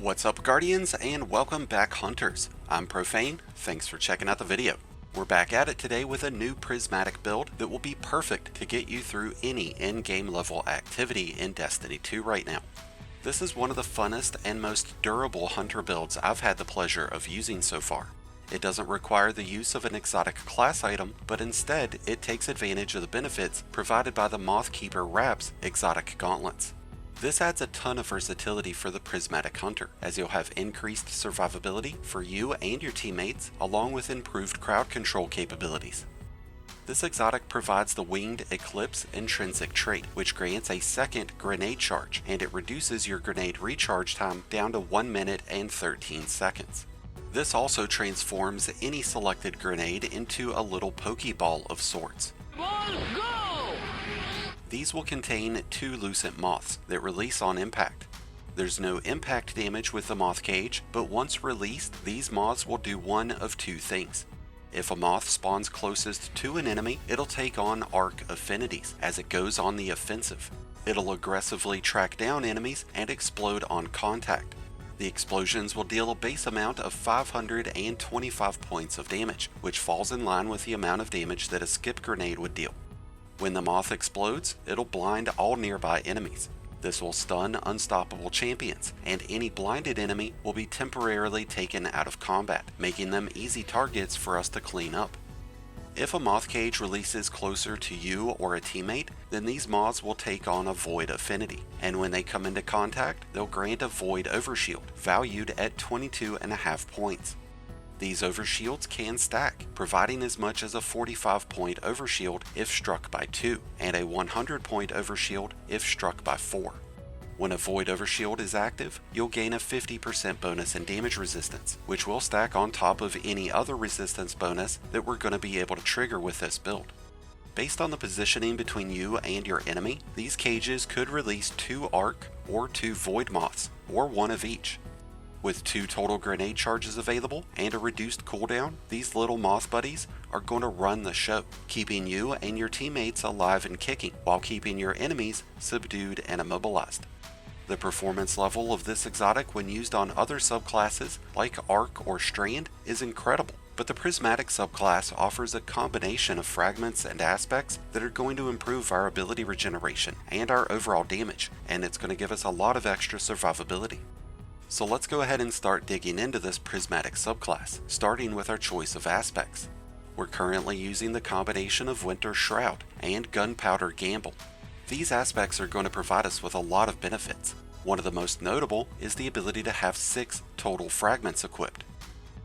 What's up, Guardians, and welcome back, Hunters. I'm Profane, thanks for checking out the video. We're back at it today with a new Prismatic build that will be perfect to get you through any in-game level activity in Destiny 2 right now. This is one of the funnest and most durable Hunter builds I've had the pleasure of using so far. It doesn't require the use of an exotic class item, but instead it takes advantage of the benefits provided by the Mothkeeper wrap's exotic gauntlets. This adds a ton of versatility for the Prismatic Hunter, as you'll have increased survivability for you and your teammates, along with improved crowd control capabilities. This exotic provides the Winged Eclipse intrinsic trait, which grants a second grenade charge, and it reduces your grenade recharge time down to 1 minute and 13 seconds. This also transforms any selected grenade into a little Pokeball of sorts. Go! These will contain 2 lucent moths that release on impact. There's no impact damage with the moth cage, but once released, these moths will do one of 2 things. If a moth spawns closest to an enemy, it'll take on arc affinities as it goes on the offensive. It'll aggressively track down enemies and explode on contact. The explosions will deal a base amount of 525 points of damage, which falls in line with the amount of damage that a skip grenade would deal. When the moth explodes, it'll blind all nearby enemies. This will stun unstoppable champions, and any blinded enemy will be temporarily taken out of combat, making them easy targets for us to clean up. If a moth cage releases closer to you or a teammate, then these moths will take on a void affinity, and when they come into contact, they'll grant a void overshield, valued at 22.5 points. These overshields can stack, providing as much as a 45-point overshield if struck by 2, and a 100-point overshield if struck by 4. When a void overshield is active, you'll gain a 50% bonus in damage resistance, which will stack on top of any other resistance bonus that we're going to be able to trigger with this build. Based on the positioning between you and your enemy, these cages could release 2 arc or 2 void moths, or 1 of each. With 2 total grenade charges available and a reduced cooldown, these little moth buddies are going to run the show, keeping you and your teammates alive and kicking, while keeping your enemies subdued and immobilized. The performance level of this exotic when used on other subclasses like Arc or Strand is incredible, but the Prismatic subclass offers a combination of fragments and aspects that are going to improve our ability regeneration and our overall damage, and it's going to give us a lot of extra survivability. So let's go ahead and start digging into this Prismatic subclass, starting with our choice of aspects. We're currently using the combination of Winter Shroud and Gunpowder Gamble. These aspects are going to provide us with a lot of benefits. One of the most notable is the ability to have 6 total fragments equipped.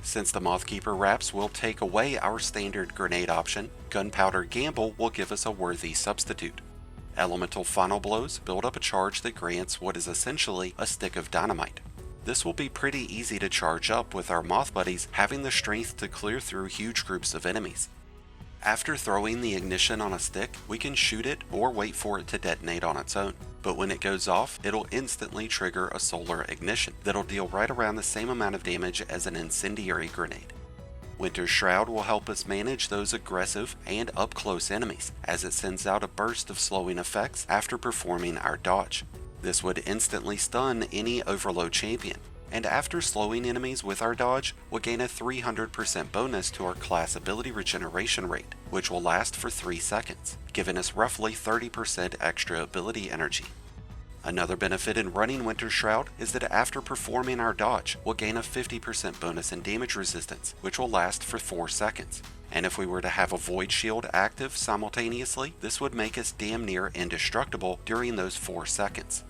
Since the Mothkeeper wraps will take away our standard grenade option, Gunpowder Gamble will give us a worthy substitute. Elemental Final Blows build up a charge that grants what is essentially a stick of dynamite. This will be pretty easy to charge up with our moth buddies having the strength to clear through huge groups of enemies. After throwing the ignition on a stick, we can shoot it or wait for it to detonate on its own. But when it goes off, it'll instantly trigger a solar ignition that'll deal right around the same amount of damage as an incendiary grenade. Winter Shroud will help us manage those aggressive and up-close enemies, as it sends out a burst of slowing effects after performing our dodge. This would instantly stun any overload champion, and after slowing enemies with our dodge, we'll gain a 300% bonus to our class ability regeneration rate, which will last for 3 seconds, giving us roughly 30% extra ability energy. Another benefit in running Winter Shroud is that after performing our dodge, we'll gain a 50% bonus in damage resistance, which will last for 4 seconds. And if we were to have a Void Shield active simultaneously, this would make us damn near indestructible during those 4 seconds.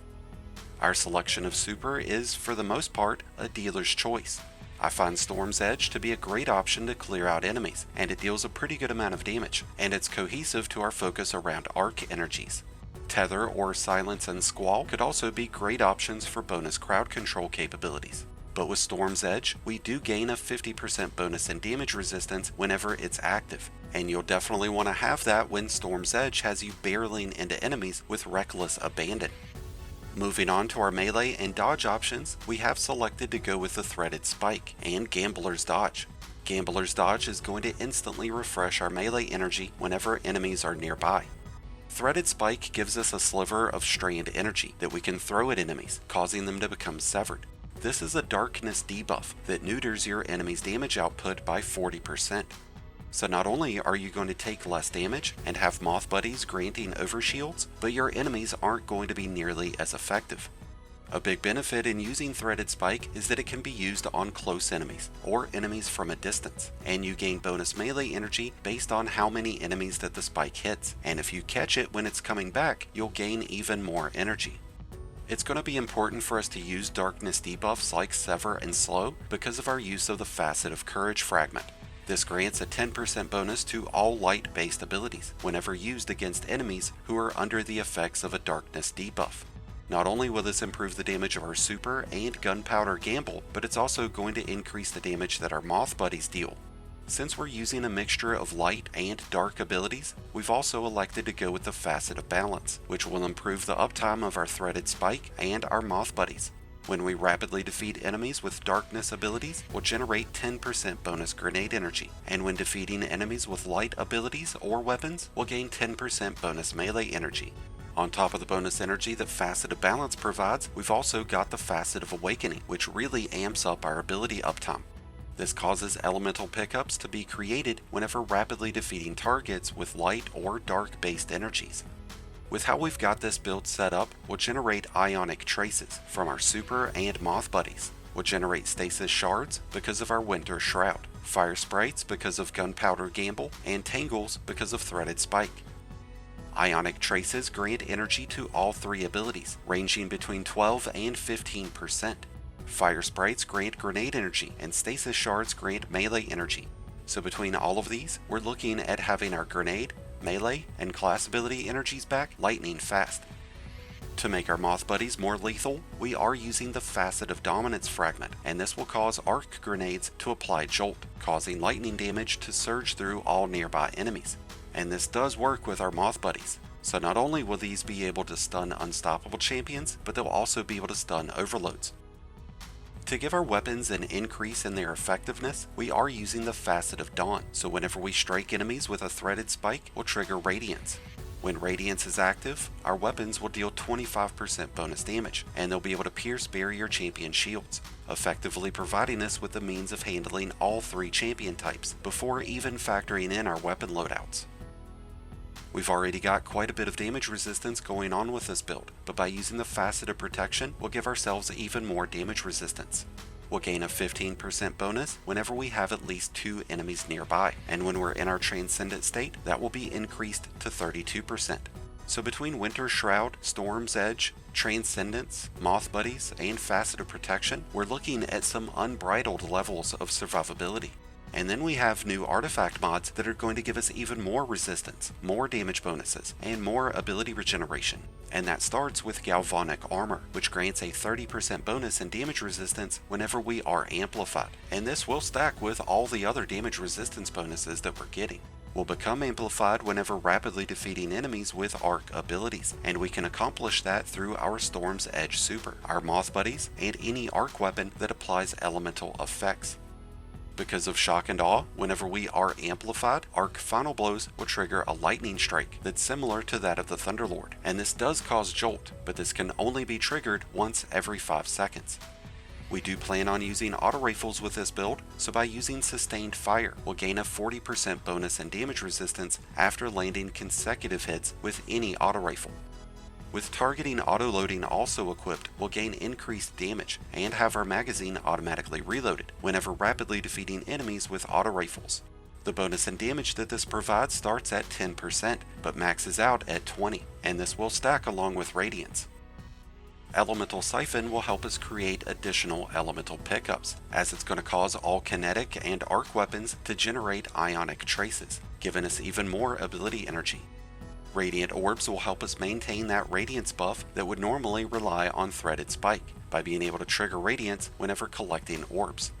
Our selection of super is, for the most part, a dealer's choice. I find Storm's Edge to be a great option to clear out enemies, and it deals a pretty good amount of damage, and it's cohesive to our focus around arc energies. Tether or Silence and Squall could also be great options for bonus crowd control capabilities. But with Storm's Edge, we do gain a 50% bonus in damage resistance whenever it's active, and you'll definitely want to have that when Storm's Edge has you barreling into enemies with reckless abandon. Moving on to our melee and dodge options, we have selected to go with the Threaded Spike and Gambler's Dodge. Gambler's Dodge is going to instantly refresh our melee energy whenever enemies are nearby. Threaded Spike gives us a sliver of strand energy that we can throw at enemies, causing them to become severed. This is a darkness debuff that neuters your enemy's damage output by 40%. So not only are you going to take less damage and have Moth buddies granting overshields, but your enemies aren't going to be nearly as effective. A big benefit in using Threaded Spike is that it can be used on close enemies, or enemies from a distance, and you gain bonus melee energy based on how many enemies that the spike hits, and if you catch it when it's coming back, you'll gain even more energy. It's going to be important for us to use darkness debuffs like Sever and Slow because of our use of the Facet of Courage fragment. This grants a 10% bonus to all light-based abilities whenever used against enemies who are under the effects of a darkness debuff. Not only will this improve the damage of our super and gunpowder gamble, but it's also going to increase the damage that our Moth buddies deal. Since we're using a mixture of light and dark abilities, we've also elected to go with the Facet of Balance, which will improve the uptime of our Threaded Spike and our Moth buddies. When we rapidly defeat enemies with darkness abilities, we'll generate 10% bonus grenade energy, and when defeating enemies with light abilities or weapons, we'll gain 10% bonus melee energy. On top of the bonus energy that Facet of Balance provides, we've also got the Facet of Awakening, which really amps up our ability uptime. This causes elemental pickups to be created whenever rapidly defeating targets with light or dark based energies. With how we've got this build set up, we'll generate Ionic Traces from our Super and Moth buddies. We'll generate Stasis Shards because of our Winter Shroud, Fire Sprites because of Gunpowder Gamble, and Tangles because of Threaded Spike. Ionic Traces grant energy to all three abilities, ranging between 12 and 15%. Fire Sprites grant grenade energy, and Stasis Shards grant melee energy. So between all of these, we're looking at having our grenade, melee, and class ability energies back lightning fast. To make our Moth buddies more lethal, we are using the Facet of Dominance fragment, and this will cause arc grenades to apply Jolt, causing lightning damage to surge through all nearby enemies. And this does work with our Moth buddies. So not only will these be able to stun unstoppable champions, but they'll also be able to stun overloads. To give our weapons an increase in their effectiveness, we are using the Facet of Dawn, so whenever we strike enemies with a Threaded Spike, we'll trigger Radiance. When Radiance is active, our weapons will deal 25% bonus damage, and they'll be able to pierce barrier champion shields, effectively providing us with the means of handling all three champion types, before even factoring in our weapon loadouts. We've already got quite a bit of damage resistance going on with this build, but by using the Facet of Protection, we'll give ourselves even more damage resistance. We'll gain a 15% bonus whenever we have at least 2 enemies nearby, and when we're in our Transcendent state, that will be increased to 32%. So between Winter Shroud, Storm's Edge, Transcendence, Moth Buddies, and Facet of Protection, we're looking at some unbridled levels of survivability. And then we have new artifact mods that are going to give us even more resistance, more damage bonuses, and more ability regeneration. And that starts with Galvanic Armor, which grants a 30% bonus in damage resistance whenever we are amplified. And this will stack with all the other damage resistance bonuses that we're getting. We'll become amplified whenever rapidly defeating enemies with arc abilities, and we can accomplish that through our Storm's Edge Super, our Moth Buddies, and any arc weapon that applies elemental effects. Because of Shock and Awe, whenever we are amplified, Arc Final Blows will trigger a lightning strike that's similar to that of the Thunderlord, and this does cause Jolt, but this can only be triggered once every 5 seconds. We do plan on using auto rifles with this build, so by using Sustained Fire, we'll gain a 40% bonus in damage resistance after landing consecutive hits with any auto rifle. With targeting auto-loading also equipped, we'll gain increased damage and have our magazine automatically reloaded whenever rapidly defeating enemies with auto rifles. The bonus in damage that this provides starts at 10%, but maxes out at 20%, and this will stack along with Radiance. Elemental Siphon will help us create additional elemental pickups, as it's going to cause all kinetic and arc weapons to generate Ionic Traces, giving us even more ability energy. Radiant Orbs will help us maintain that Radiance buff that would normally rely on Threaded Spike, by being able to trigger Radiance whenever collecting orbs.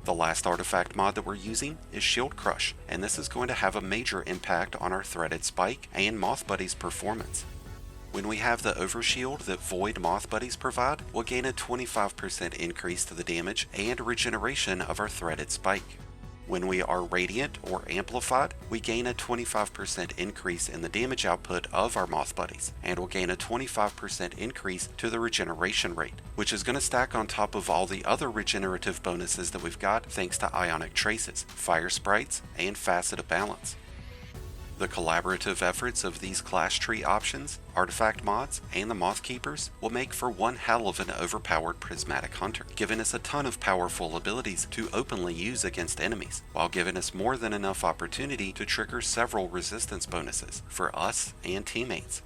The last artifact mod that we're using is Shield Crush, and this is going to have a major impact on our Threaded Spike and Moth Buddies performance. When we have the Overshield that Void Moth Buddies provide, we'll gain a 25% increase to the damage and regeneration of our Threaded Spike. When we are Radiant or Amplified, we gain a 25% increase in the damage output of our Moth buddies, and will gain a 25% increase to the regeneration rate, which is going to stack on top of all the other regenerative bonuses that we've got thanks to Ionic Traces, Fire Sprites, and Facet of Balance. The collaborative efforts of these class tree options, artifact mods, and the Mothkeepers will make for one hell of an overpowered Prismatic Hunter, giving us a ton of powerful abilities to openly use against enemies, while giving us more than enough opportunity to trigger several resistance bonuses for us and teammates.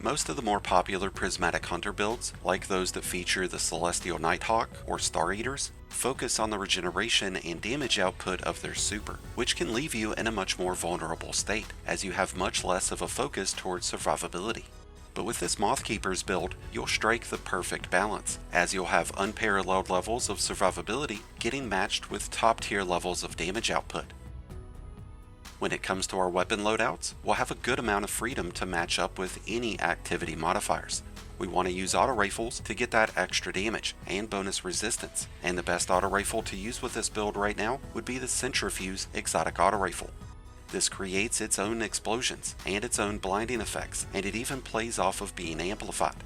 Most of the more popular Prismatic Hunter builds, like those that feature the Celestial Nighthawk or Star Eaters, focus on the regeneration and damage output of their super, which can leave you in a much more vulnerable state, as you have much less of a focus towards survivability. But with this Mothkeeper's build, you'll strike the perfect balance, as you'll have unparalleled levels of survivability getting matched with top tier levels of damage output. When it comes to our weapon loadouts, we'll have a good amount of freedom to match up with any activity modifiers. We want to use auto rifles to get that extra damage and bonus resistance, and the best auto rifle to use with this build right now would be the Centrifuge Exotic Auto Rifle. This creates its own explosions and its own blinding effects, and it even plays off of being amplified.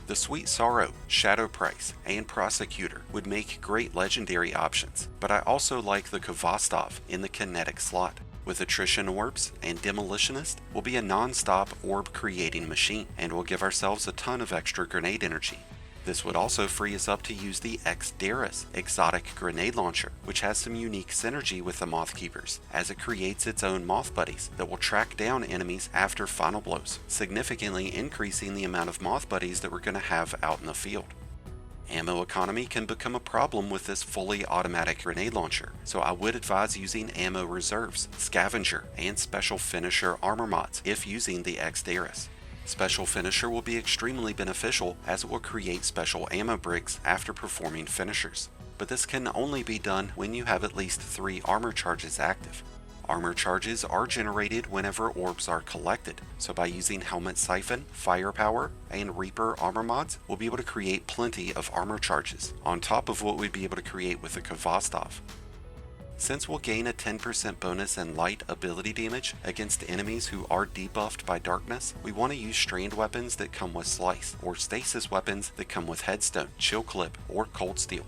The Sweet Sorrow, Shadow Price, and Prosecutor would make great legendary options, but I also like the Kvostov in the kinetic slot. With Attrition Orbs and Demolitionist, will be a non-stop orb creating machine, and will give ourselves a ton of extra grenade energy. This would also free us up to use the Exderis exotic grenade launcher, which has some unique synergy with the Mothkeepers, as it creates its own Moth buddies that will track down enemies after final blows, significantly increasing the amount of Moth buddies that we're going to have out in the field. Ammo economy can become a problem with this fully automatic grenade launcher, so I would advise using ammo reserves, scavenger, and special finisher armor mods if using the Exderis. Special finisher will be extremely beneficial as it will create special ammo bricks after performing finishers, but this can only be done when you have at least 3 armor charges active. Armor charges are generated whenever orbs are collected, so by using Helmet Siphon, Firepower, and Reaper armor mods, we'll be able to create plenty of armor charges, on top of what we'd be able to create with the Kvostov. Since we'll gain a 10% bonus in light ability damage against enemies who are debuffed by darkness, we want to use strained weapons that come with Slice, or stasis weapons that come with Headstone, Chill Clip, or Cold Steel.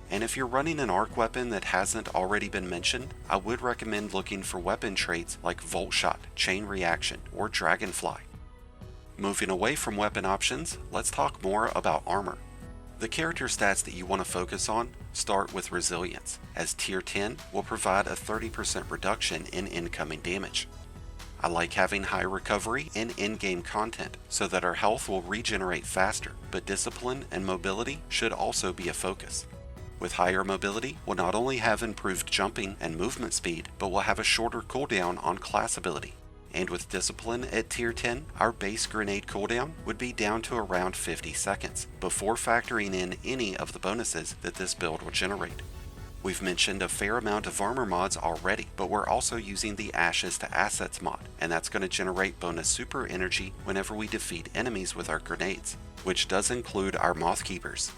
And if you're running an arc weapon that hasn't already been mentioned, I would recommend looking for weapon traits like Volt Shot, Chain Reaction, or Dragonfly. Moving away from weapon options, let's talk more about armor. The character stats that you want to focus on start with Resilience, as Tier 10 will provide a 30% reduction in incoming damage. I like having high recovery and in-game content so that our health will regenerate faster, but Discipline and Mobility should also be a focus. With higher mobility, we'll not only have improved jumping and movement speed, but we'll have a shorter cooldown on class ability. And with Discipline at Tier 10, our base grenade cooldown would be down to around 50 seconds, before factoring in any of the bonuses that this build will generate. We've mentioned a fair amount of armor mods already, but we're also using the Ashes to Assets mod, and that's going to generate bonus super energy whenever we defeat enemies with our grenades, which does include our Mothkeepers.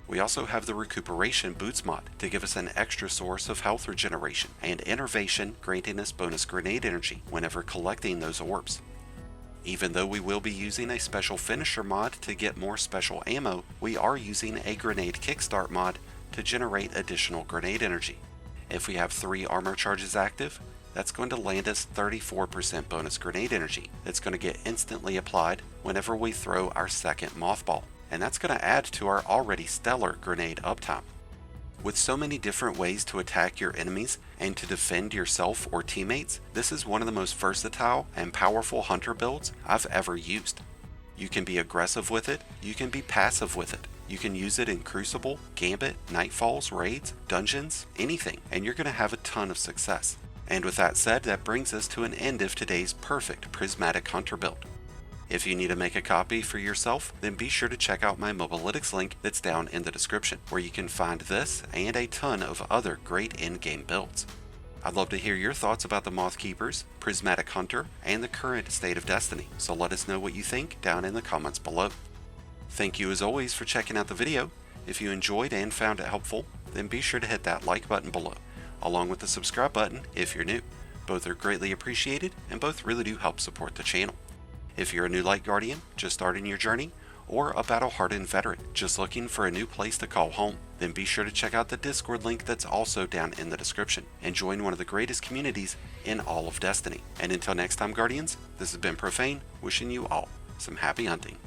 We also have the Recuperation Boots mod to give us an extra source of health regeneration, and Innervation granting us bonus grenade energy whenever collecting those orbs. Even though we will be using a special finisher mod to get more special ammo, we are using a grenade kickstart mod to generate additional grenade energy. If we have 3 armor charges active, that's going to land us 34% bonus grenade energy that's going to get instantly applied whenever we throw our second Mothball, and that's going to add to our already stellar grenade uptime. With so many different ways to attack your enemies and to defend yourself or teammates, this is one of the most versatile and powerful hunter builds I've ever used. You can be aggressive with it, you can be passive with it. You can use it in Crucible, Gambit, Nightfalls, Raids, Dungeons, anything, and you're going to have a ton of success. And with that said, that brings us to an end of today's perfect Prismatic Hunter build. If you need to make a copy for yourself, then be sure to check out my Mobalytics link that's down in the description, where you can find this and a ton of other great in-game builds. I'd love to hear your thoughts about the Mothkeepers, Prismatic Hunter, and the current state of Destiny, so let us know what you think down in the comments below. Thank you as always for checking out the video. If you enjoyed and found it helpful, then be sure to hit that like button below. along with the subscribe button if you're new. Both are greatly appreciated and both really do help support the channel. If you're a new Light Guardian just starting your journey, or a battle-hardened veteran just looking for a new place to call home, then be sure to check out the Discord link that's also down in the description and join one of the greatest communities in all of Destiny. And until next time, Guardians, this has been Profane, wishing you all some happy hunting.